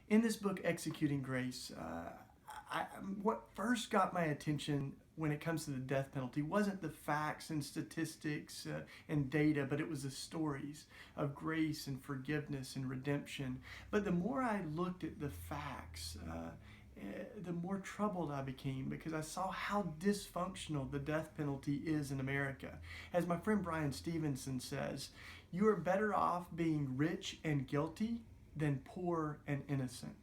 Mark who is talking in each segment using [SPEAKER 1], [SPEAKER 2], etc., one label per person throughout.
[SPEAKER 1] In this book, Executing Grace, what first got my attention when it comes to the death penalty wasn't the facts and statistics and data, but it was the stories of grace and forgiveness and redemption. But the more I looked at the facts, the more troubled I became because I saw how dysfunctional the death penalty is in America. As my friend Brian Stevenson says, you are better off being rich and guilty than poor and innocent.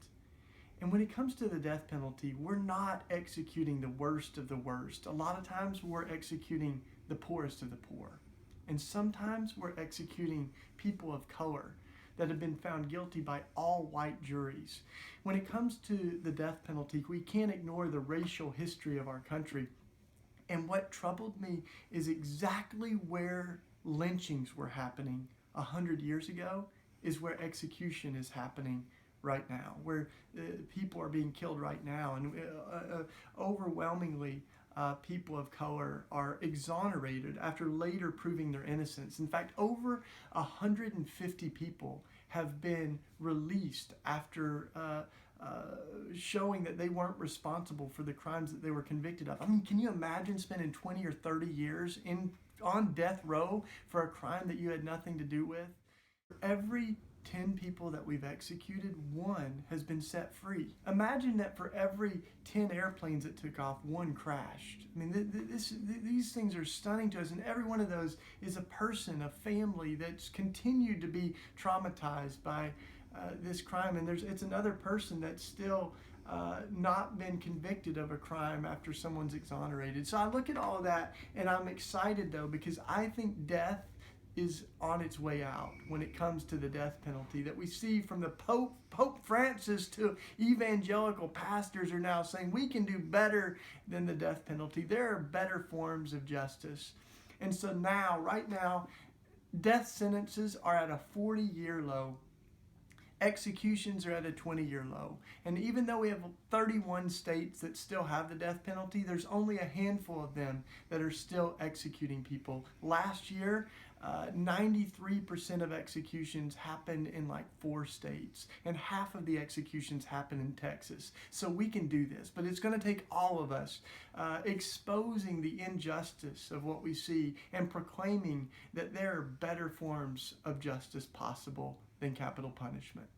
[SPEAKER 1] And when it comes to the death penalty, we're not executing the worst of the worst. A lot of times we're executing the poorest of the poor. And sometimes we're executing people of color that have been found guilty by all white juries. When it comes to the death penalty, we can't ignore the racial history of our country. And what troubled me is exactly where lynchings were happening 100 years ago is where execution is happening right now, where people are being killed right now. And overwhelmingly, people of color are exonerated after later proving their innocence. In fact, over 150 people have been released after showing that they weren't responsible for the crimes that they were convicted of. I mean, can you imagine spending 20 or 30 years on death row for a crime that you had nothing to do with? Every 10 people that we've executed, one has been set free. Imagine that for every 10 airplanes that took off, one crashed. I mean, these things are stunning to us, and every one of those is a person, a family that's continued to be traumatized by this crime, and it's another person that's still not been convicted of a crime after someone's exonerated. So I look at all of that, and I'm excited, though, because I think death is on its way out when it comes to the death penalty. That we see from the Pope Francis to evangelical pastors are now saying we can do better than the death penalty. There are better forms of justice. And so right now, death sentences are at a 40-year low. Executions are at a 20-year low. And even though we have 31 states that still have the death penalty, there's only a handful of them that are still executing people. Last year, 93% of executions happened in like 4 states, and half of the executions happened in Texas. So we can do this, but it's going to take all of us exposing the injustice of what we see and proclaiming that there are better forms of justice possible than capital punishment.